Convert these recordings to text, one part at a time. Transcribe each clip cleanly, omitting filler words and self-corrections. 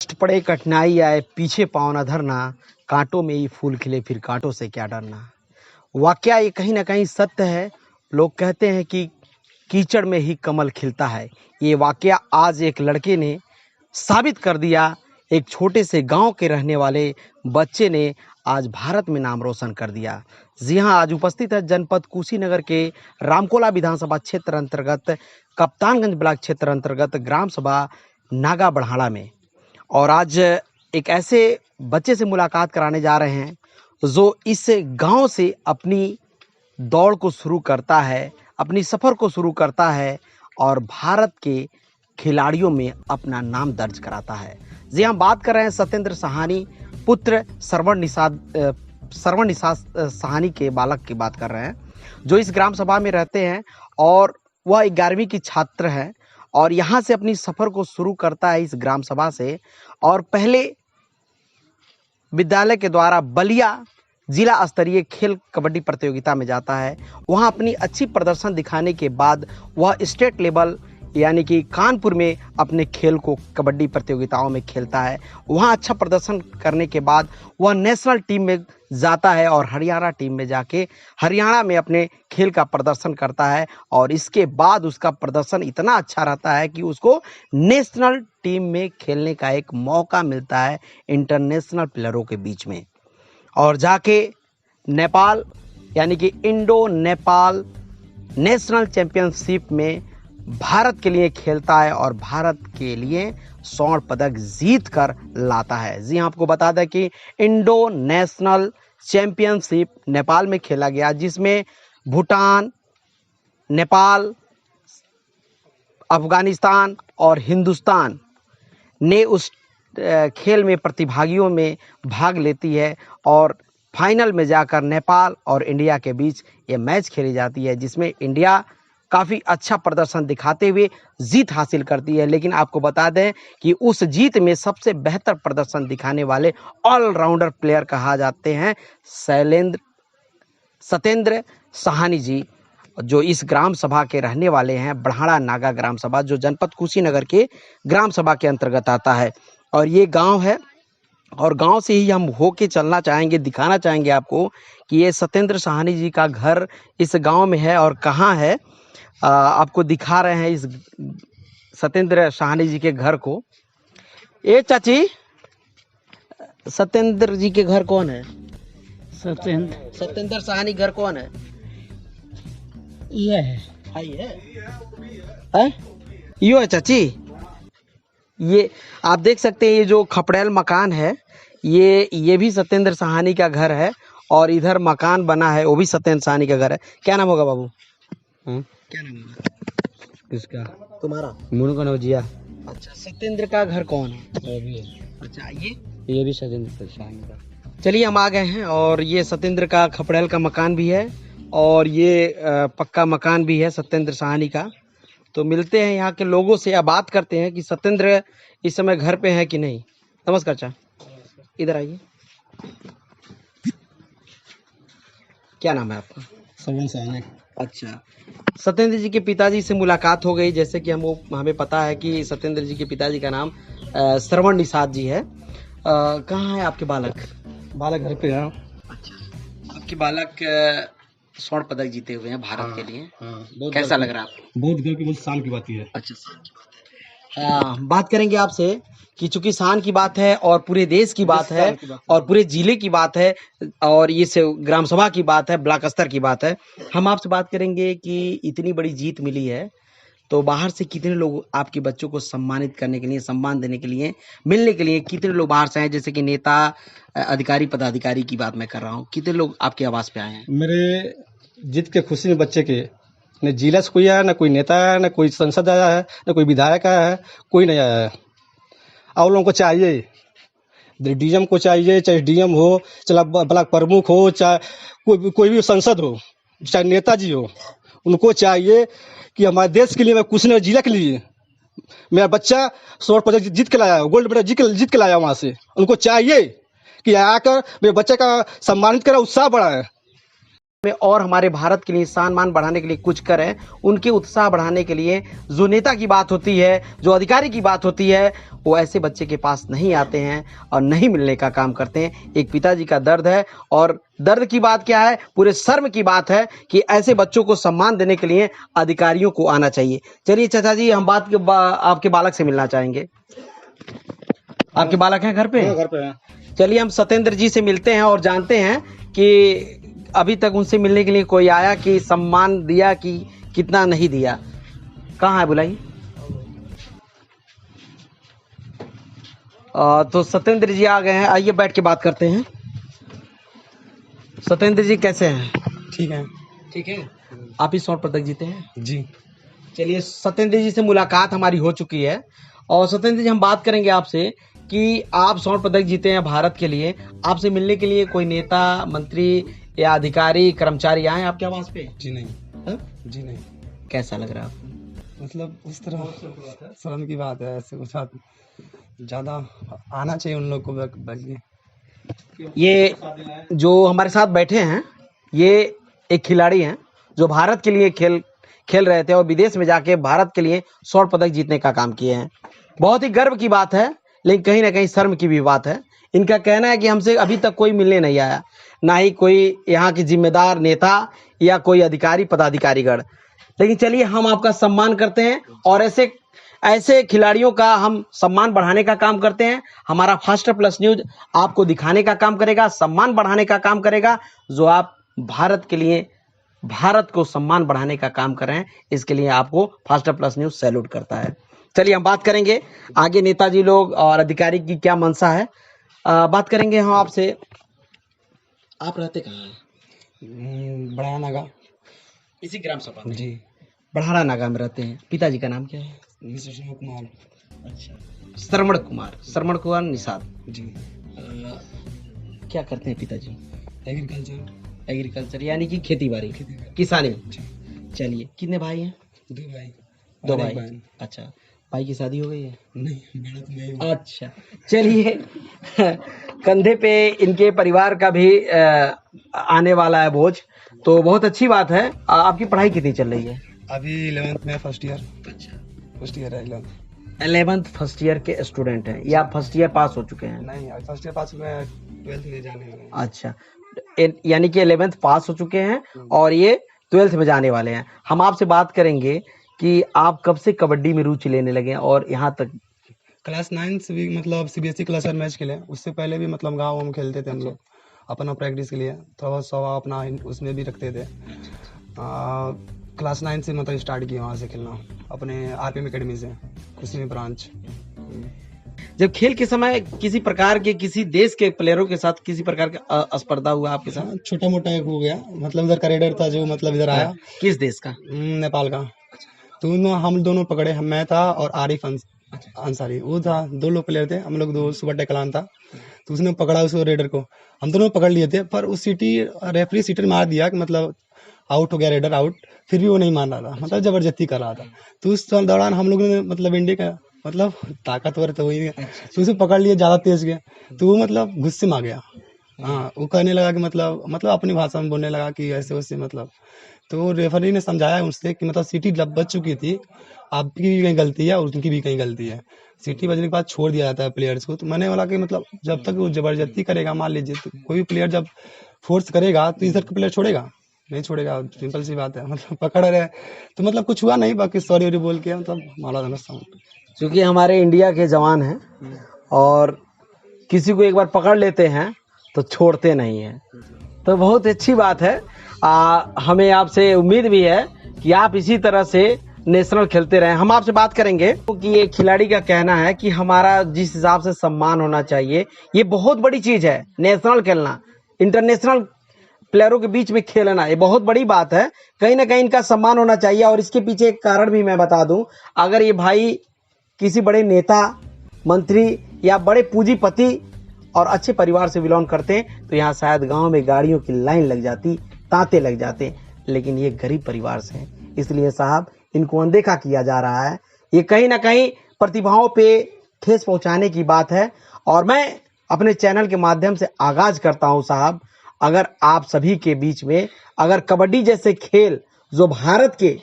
कष्ट पड़े कठिनाई आए पीछे पाँव न धरना, कांटों में ही फूल खिले फिर कांटों से क्या डरना। वाकया ये कहीं ना कहीं सत्य है। लोग कहते हैं कि कीचड़ में ही कमल खिलता है। ये वाकया आज एक लड़के ने साबित कर दिया। एक छोटे से गांव के रहने वाले बच्चे ने आज भारत में नाम रोशन कर दिया। जी हां, आज उपस्थित है जनपद कुशीनगर के रामकोला विधानसभा क्षेत्र अंतर्गत कप्तानगंज ब्लॉक क्षेत्र अंतर्गत ग्राम सभा नागा बढ़ाड़ा में। और आज एक ऐसे बच्चे से मुलाकात कराने जा रहे हैं जो इस गांव से अपनी दौड़ को शुरू करता है, अपनी सफ़र को शुरू करता है और भारत के खिलाड़ियों में अपना नाम दर्ज कराता है। जी हम बात कर रहे हैं सत्येंद्र साहनी पुत्र श्रवण निषाद साहनी के बालक की बात कर रहे हैं, जो इस ग्राम सभा में रहते हैं और वह 11वीं की छात्र है और यहाँ से अपनी सफ़र को शुरू करता है इस ग्राम सभा से। और पहले विद्यालय के द्वारा बलिया जिला स्तरीय खेल कबड्डी प्रतियोगिता में जाता है। वहां अपनी अच्छी प्रदर्शन दिखाने के बाद वह स्टेट लेवल यानी कि कानपुर में अपने खेल को कबड्डी प्रतियोगिताओं में खेलता है। वहां अच्छा प्रदर्शन करने के बाद वह नेशनल टीम में जाता है और हरियाणा टीम में जाके हरियाणा में अपने खेल का प्रदर्शन करता है। और इसके बाद उसका प्रदर्शन इतना अच्छा रहता है कि उसको नेशनल टीम में खेलने का एक मौका मिलता है इंटरनेशनल प्लेयरों के बीच में। और जाके नेपाल यानी कि इंडो नेपाल नेशनल चैंपियनशिप में भारत के लिए खेलता है और भारत के लिए स्वर्ण पदक जीत कर लाता है। जी हाँ, आपको बता दें कि इंडो नेशनल चैंपियनशिप नेपाल में खेला गया, जिसमें भूटान, नेपाल, अफगानिस्तान और हिंदुस्तान ने उस खेल में प्रतिभागियों में भाग लेती है। और फाइनल में जाकर नेपाल और इंडिया के बीच ये मैच खेली जाती है, जिसमें इंडिया काफ़ी अच्छा प्रदर्शन दिखाते हुए जीत हासिल करती है। लेकिन आपको बता दें कि उस जीत में सबसे बेहतर प्रदर्शन दिखाने वाले ऑलराउंडर प्लेयर कहा जाते हैं सत्येंद्र साहनी जी, जो इस ग्राम सभा के रहने वाले हैं। बढ़ाड़ा नागा ग्राम सभा जो जनपद कुशीनगर के ग्राम सभा के अंतर्गत आता है। और ये गांव है और गांव से ही हम होके चलना चाहेंगे, दिखाना चाहेंगे आपको कि ये सत्येंद्र साहनी जी का घर इस गांव में है और कहाँ है। आपको दिखा रहे हैं इस सत्येंद्र साहनी जी के घर को। ए चाची, सत्येंद्र जी के घर कौन है? सत्येंद्र साहनी घर कौन है? ये है। यो है चाची। ये आप देख सकते हैं, ये जो खपड़ेल मकान है ये भी सत्येंद्र साहनी का घर है। और इधर मकान बना है वो भी सत्येंद्र साहनी का घर है। क्या नाम होगा बाबू? क्या नाम होगा किसका? तुम्हारा? मुनु का नवजिया। अच्छा, सत्येंद्र का घर कौन है? ये भी है। अच्छा, ये भी सत्येंद्र साहनी का। चलिए हम आ गए हैं और ये सत्येंद्र का खपड़ेल का मकान भी है और ये पक्का मकान भी है सत्येंद्र साहनी का। तो मिलते हैं यहाँ के लोगों से या बात करते हैं कि सत्येंद्र इस समय घर पे है कि नहीं। नमस्कार चा, इधर आइए। क्या नाम है आपका? श्रवण साहनी। अच्छा, सत्येंद्र जी के पिताजी से मुलाकात हो गई। जैसे कि हमें पता है कि सत्येंद्र जी के पिताजी का नाम श्रवण निषाद जी है। कहाँ है आपके बालक? बालक घर पे है। अच्छा, आपके बालक स्वर्ण पदक जीते हुए हैं भारत के लिए। कैसा लग रहा है आपको? बहुत गर्व की, बहुत शान की बात है। अच्छा, शान की बात है। हाँ, बात करेंगे आपसे कि चूंकि शान की बात है और पूरे देश की बात है और पूरे जिले की बात है और ये ग्राम सभा की बात है, ब्लॉक स्तर की बात है। हम आपसे बात करेंगे कि इतनी बड़ी जीत मिली है तो बाहर से कितने लोग आपके बच्चों को सम्मानित करने के लिए, सम्मान देने के लिए, मिलने के लिए कितने लोग बाहर से आए? जैसे कि नेता, अधिकारी, पदाधिकारी की बात मैं कर रहा हूँ। कितने लोग आपके आवास पे आए हैं? मेरे जीत के खुशी में बच्चे के न जिला से कोई आया, न कोई नेता आया, न कोई सांसद आया है, न कोई विधायक आया है, कोई नहीं आया है। और लोगों को चाहिए, डीएम को चाहिए, चाहे डीएम हो, चाहे ब्लॉक प्रमुख हो, चाहे कोई भी सांसद हो, चाहे नेताजी हो, उनको चाहिए कि हमारे देश के लिए, मैं कुशीनगर जिला के लिए मेरा बच्चा स्वर्ण पदक जीत के लाया, गोल्ड मेडल जीत के लाया वहाँ से। उनको चाहिए कि आकर मेरे बच्चे का सम्मानित करें, उत्साह बढ़ाएं। में और हमारे भारत के लिए सम्मान बढ़ाने के लिए कुछ करें, उनके उत्साह बढ़ाने के लिए जो नेता की बात होती है, जो अधिकारी की बात होती है, वो ऐसे बच्चे के पास नहीं आते हैं और नहीं मिलने का काम करते हैं। एक पिताजी का दर्द है, और दर्द की बात क्या है, पूरे शर्म की बात है कि ऐसे बच्चों को सम्मान देने के लिए अधिकारियों को आना चाहिए। चलिए चाचा जी, हम आपके बालक से मिलना चाहेंगे। आपके बालक हैं घर पे? घर पे है। चलिए हम सत्येंद्र जी से मिलते हैं और जानते हैं कि अभी तक उनसे मिलने के लिए कोई आया कि सम्मान दिया कि कितना नहीं दिया। कहाँ है, बुलाइए। तो सत्येंद्र जी आ गए हैं, आइए बैठ के बात करते हैं। सत्येंद्र जी कैसे हैं? ठीक है। ठीक है। आप ही स्वर्ण पदक जीते हैं? जी। चलिए, सत्येंद्र जी से मुलाकात हमारी हो चुकी है और सत्येंद्र जी हम बात करेंगे आपसे कि आप स्वर्ण पदक जीते हैं भारत के लिए। आपसे मिलने के लिए कोई नेता, मंत्री या अधिकारी, कर्मचारी आए आपके आवास पे? जी नहीं। हाँ? जी नहीं। कैसा लग रहा है आपको? मतलब उस तरह शर्म की बात है, ऐसे कुछ ज़्यादा आना चाहिए उन लोग को बल्कि। ये जो हमारे साथ बैठे हैं, ये एक खिलाड़ी हैं जो भारत के लिए खेल रहे थे और विदेश में जाके भारत के लिए स्वर्ण पदक जीतने का काम किए हैं। बहुत ही गर्व की बात है, लेकिन कहीं ना कहीं शर्म की भी बात है। इनका कहना है कि हमसे अभी तक कोई मिलने नहीं आया, ना ही कोई यहाँ की जिम्मेदार नेता या कोई अधिकारी पदाधिकारीगण। लेकिन चलिए, हम आपका सम्मान करते हैं और ऐसे खिलाड़ियों का हम सम्मान बढ़ाने का काम करते हैं। हमारा फास्टर प्लस न्यूज आपको दिखाने का काम करेगा, सम्मान बढ़ाने का काम करेगा। जो आप भारत के लिए, भारत को सम्मान बढ़ाने का काम कर रहे हैं, इसके लिए आपको फास्टर प्लस न्यूज सैल्यूट करता है। चलिए हम बात करेंगे आगे नेताजी लोग और अधिकारी की क्या मंशा है, बात करेंगे हम आपसे। आप रहते कहाँ हैं? बढ़ाया नागा। इसी ग्राम सभा में? जी। बढ़ाड़ा नागा में रहते हैं। पिताजी का नाम क्या है? मिस्टर श्रवण कुमार। अच्छा, श्रवण कुमार निषाद जी। क्या करते हैं पिताजी? एग्रीकल्चर। यानी कि खेती बाड़ी, किसानी। चलिए, कितने भाई हैं? दो भाई। अच्छा, भाई की शादी हो गई है? नहीं, बड़ा तो मैं। अच्छा, चलिए कंधे पे इनके परिवार का भी आने वाला है बोझ, तो बहुत अच्छी बात है। आपकी पढ़ाई कितनी चल रही है? अभी 11th में फर्स्ट ईयर। अच्छा, फर्स्ट ईयर है 11th फर्स्ट ईयर के स्टूडेंट हैं या फर्स्ट ईयर पास हो चुके हैं? नहीं, फर्स्ट ईयर पास हुए, 12th में जाने वाले हैं। अच्छा, यानी कि 11th पास हो चुके हैं और ये 12th में जाने वाले हैं। हम आपसे बात करेंगे कि आप कब से कबड्डी में रुचि लेने लगे और यहाँ तक? क्लास 9 से भी मतलब CBSE क्लास मैच खेले। उससे पहले भी मतलब गाँव में खेलते थे हम लोग अपना प्रैक्टिस के लिए, थोड़ा सवा अपना उसमें भी रखते थे। क्लास 9 से मतलब स्टार्ट किया वहाँ से खेलना, अपने RPM अकेडमी से, कुछ ब्रांच। जब खेल के समय किसी प्रकार के, किसी देश के प्लेयरों के साथ किसी प्रकार का स्पर्धा हुआ आपके साथ? छोटा मोटा एक हो गया, मतलब इधर का रेडर था जो मतलब इधर आया। किस देश का? नेपाल का। तो हम दोनों पकड़े, मैं था और आरिफ अंसारी, वो था। 2 लोग प्लेयर थे हम लोग, 2 सुबह टेकलान था। तो उसने पकड़ा उस रेडर को, हम दोनों पकड़ लिए थे, पर उस रेफरी सीटर मार दिया कि मतलब आउट हो गया, रेडर आउट। फिर भी वो नहीं मान रहा था, मतलब जबरदस्ती कर रहा था। तो उस दौरान हम लोगों ने मतलब इंडिया का मतलब ताकतवर तो वही है, तो उसे पकड़ लिए, ज्यादा तेज गया तो वो मतलब गुस्से में आ गया। हाँ, वो कहने लगा कि मतलब अपनी भाषा में बोलने लगा कि ऐसे वैसे मतलब। तो रेफरी ने समझाया उससे कि मतलब सीटी बज चुकी थी, आपकी भी कहीं गलती है और उनकी भी कहीं गलती है। सीटी बजने के बाद छोड़ दिया जाता है प्लेयर्स को। तो मैंने बोला कि मतलब जब तक वो जबरदस्ती करेगा, मान लीजिए तो कोई भी प्लेयर जब फोर्स करेगा तो इधर का प्लेयर छोड़ेगा नहीं, छोड़ेगा, सिंपल सी बात है। मतलब पकड़ रहे तो मतलब कुछ हुआ नहीं, बाकी सॉरी वॉरी बोल के मतलब मारा था। क्योंकि हमारे इंडिया के जवान हैं और किसी को एक बार पकड़ लेते हैं तो छोड़ते नहीं हैं, तो बहुत अच्छी बात है। हमें आपसे उम्मीद भी है कि आप इसी तरह से नेशनल खेलते रहें। हम आपसे बात करेंगे कि ये खिलाड़ी का कहना है कि हमारा जिस हिसाब से सम्मान होना चाहिए, ये बहुत बड़ी चीज है। नेशनल खेलना, इंटरनेशनल प्लेयरों के बीच में खेलना, ये बहुत बड़ी बात है। कहीं ना कहीं इनका सम्मान होना चाहिए और इसके पीछे एक कारण भी मैं बता दूं। अगर ये भाई किसी बड़े नेता, मंत्री या बड़े पूंजीपति और अच्छे परिवार से बिलोंग करते हैं तो यहाँ शायद गांव में गाड़ियों की लाइन लग जाती, तांते लग जाते। लेकिन ये गरीब परिवार से हैं, इसलिए साहब इनको अनदेखा किया जा रहा है। ये कहीं ना कहीं प्रतिभाओं पे ठेस पहुंचाने की बात है और मैं अपने चैनल के माध्यम से आगाज करता हूं साहब, अगर आप सभी के बीच में अगर कबड्डी जैसे खेल जो भारत के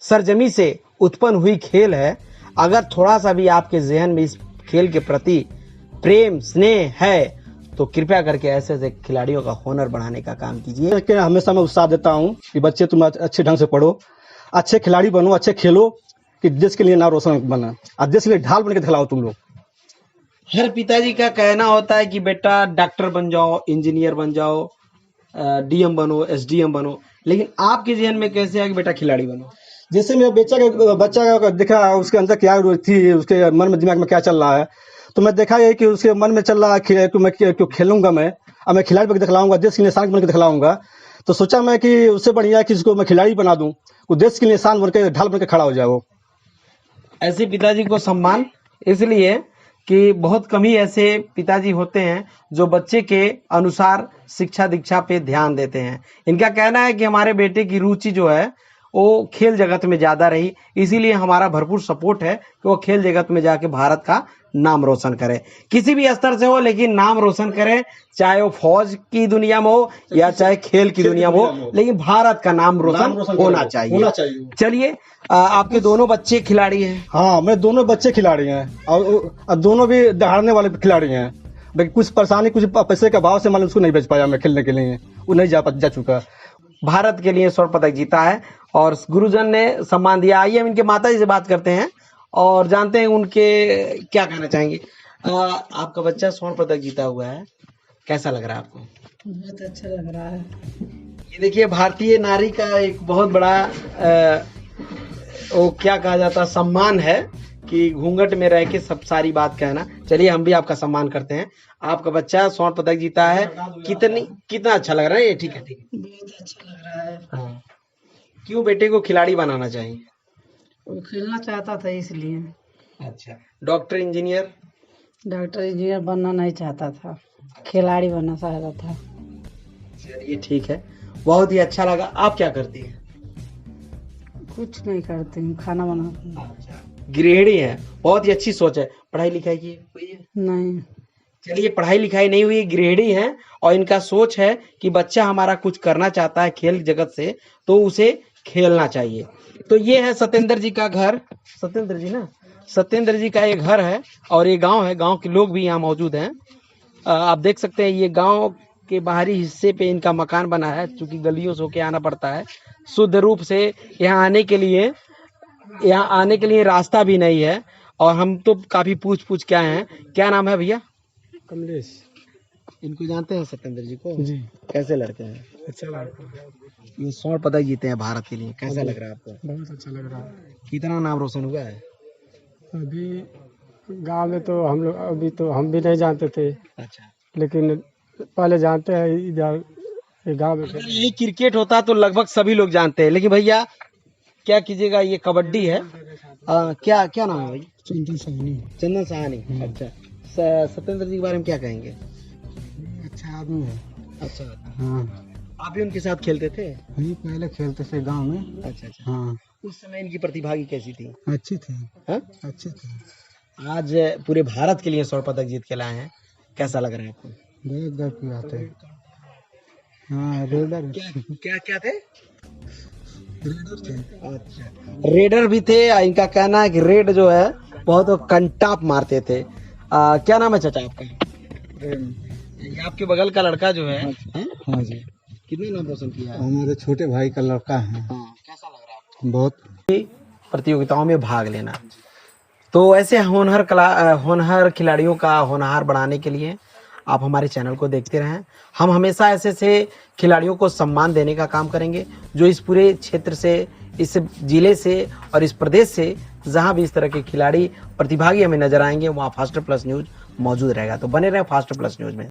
सरजमी से उत्पन्न हुई खेल है, अगर थोड़ा सा भी आपके जहन में इस खेल के प्रति प्रेम स्नेह है तो कृपया करके ऐसे ऐसे खिलाड़ियों का हुनर बढ़ाने का काम कीजिए। कि हमेशा मैं उत्साह देता हूँ कि बच्चे तुम अच्छे ढंग से पढ़ो, अच्छे खिलाड़ी बनो, अच्छे खेलो, कि देश के लिए नाम रोशन बना और देश के लिए ढाल बन के दिखलाओ तुम लोग। हर पिताजी का कहना होता है कि बेटा डॉक्टर बन जाओ, इंजीनियर बन जाओ, डीएम बनो, एसडीएम बनो, लेकिन आपके जहन में कैसे है कि बेटा खिलाड़ी बनो? जैसे मेरे बच्चा का देखा उसके अंदर क्या थी, उसके मन में दिमाग में क्या चल रहा है, तो मैं देखा ये कि उसके मन में चल रहा है कि मैं क्यों खेलूंगा, मैं अब मैं खिलाड़ी बन के दिखलाऊंगा, देश के लिए निशान बन के दिखलाऊंगा। तो सोचा मैं कि उससे बढ़िया कि इसको मैं खिलाड़ी बना दूं, वो देश के लिए निशान बन के ढाल बन के खड़ा हो जाए। वो ऐसे पिताजी को सम्मान इसलिए कि बहुत कम ही ऐसे पिताजी होते हैं जो बच्चे के अनुसार शिक्षा दीक्षा पे ध्यान देते हैं। इनका कहना है कि हमारे बेटे की रुचि जो है वो खेल जगत में ज्यादा रही, इसीलिए हमारा भरपूर सपोर्ट है कि वो खेल जगत में जाके भारत का नाम रोशन करे, किसी भी स्तर से हो, लेकिन नाम रोशन करे, चाहे वो फौज की दुनिया में हो या चाहे खेल की दुनिया में हो, लेकिन भारत का नाम रोशन होना चाहिए। चलिए, आपके दोनों बच्चे खिलाड़ी हैं? हाँ, मेरे दोनों बच्चे खिलाड़ी हैं और दोनों भी दहाड़ने वाले खिलाड़ी हैं। लेकिन कुछ परेशानी, कुछ पैसे के अभाव से मतलब उसको नहीं भेज पाया मैं खेलने के लिए, वो नहीं जा चुका। भारत के लिए स्वर्ण पदक जीता है और गुरुजन ने सम्मान दिया। आइए हम इनके माता जी से बात करते हैं और जानते हैं उनके क्या कहना चाहेंगे। आपका बच्चा स्वर्ण पदक जीता हुआ है, कैसा लग रहा है आपको? बहुत अच्छा लग रहा है। ये देखिए, भारतीय नारी का एक बहुत बड़ा वो क्या कहा जाता सम्मान है कि घूंघट में रह के सब सारी बात कहना। चलिए, हम भी आपका सम्मान करते हैं। आपका बच्चा स्वर्ण पदक जीता है, कितना अच्छा लग रहा है ये? ठीक है, बहुत अच्छा लग रहा है। हाँ। क्यों बेटे को खिलाड़ी बनाना चाहिए? वो खेलना चाहता था इसलिए। अच्छा, डॉक्टर इंजीनियर? डॉक्टर इंजीनियर बनना नहीं चाहता था, खिलाड़ी बनना चाहता था। चलिए ठीक है, बहुत ही अच्छा लगा। आप क्या करती हैं? कुछ नहीं करती हूँ, खाना बनाती हूँ। अच्छा, गृहिणी है, बहुत ही अच्छी सोच है। पढ़ाई लिखाई की हुई है? नहीं। चलिए, पढ़ाई लिखाई नहीं हुई, गृहिणी है और इनका सोच है कि बच्चा हमारा कुछ करना चाहता है खेल जगत से, तो उसे खेलना चाहिए। तो ये है सत्येंद्र जी का घर। सत्येंद्र जी ना, सत्येंद्र जी का ये घर है और ये गांव है, गांव के लोग भी यहाँ मौजूद हैं। आप देख सकते हैं ये गांव के बाहरी हिस्से पे इनका मकान बना है, चूंकि गलियों से होके आना पड़ता है। शुद्ध रूप से यहाँ आने के लिए रास्ता भी नहीं है और हम तो काफी पूछ के आए हैं। क्या नाम है भैया? कमलेश। इनको जानते हैं सत्येंद्र जी को? जी। कैसे लड़के हैं? अच्छा लड़का, ये स्वर्ण पदक जीते हैं भारत के लिए, कैसा लग रहा है आपको? बहुत अच्छा लग रहा है। कितना नाम रोशन हुआ है? अभी गांव में तो हम लोग, अभी तो हम भी नहीं जानते थे, अच्छा, लेकिन पहले जानते हैं इधर गांव में। अगर यही क्रिकेट होता तो लगभग सभी लोग जानते हैं, लेकिन भैया क्या कीजिएगा, ये कबड्डी है। क्या क्या नाम है भाई? चंदन साहनी। चंदन साहनी। अच्छा, सत्येंद्र जी के बारे में क्या कहेंगे? अच्छा आदमी है। अच्छा, हाँ, आप भी उनके साथ खेलते थे? हम पहले खेलते थे गांव में। अच्छा अच्छा। हाँ, उस समय इनकी प्रतिभा की कैसी थी? अच्छी थी। हाँ? अच्छी थी। आज पूरे भारत के लिए स्वर्ण पदक जीत के लाए हैं, कैसा लग रहा है आपको? बहुत गर्व की बात है। हाँ, रेडर। क्या क्या थे? रेडर थे। अच्छा, रेडर भी थे। इनका कहना है कि रेड जो है बहुत कंटाप मारते थे। क्या नाम है चाचा आपका? ये आपके बगल का लड़का जो है, हाँ जी, कितने नाम रोशन किया है? हमारे छोटे भाई का लड़का है। हाँ, कैसा लग रहा है आपको? बहुत। प्रतियोगिताओं में भाग लेना, तो ऐसे होनहार खिलाड़ियों का होनहार बढ़ाने के लिए आप हमारे चैनल को देखते रहें। हम हमेशा ऐसे ऐसे खिलाड़ियों को सम्मान देने का काम करेंगे जो इस पूरे क्षेत्र से, इस जिले से और इस प्रदेश से जहां भी इस तरह के खिलाड़ी प्रतिभागी हमें नजर आएंगे, वहां फास्टर प्लस न्यूज मौजूद रहेगा। तो बने रहें फास्टर प्लस न्यूज में।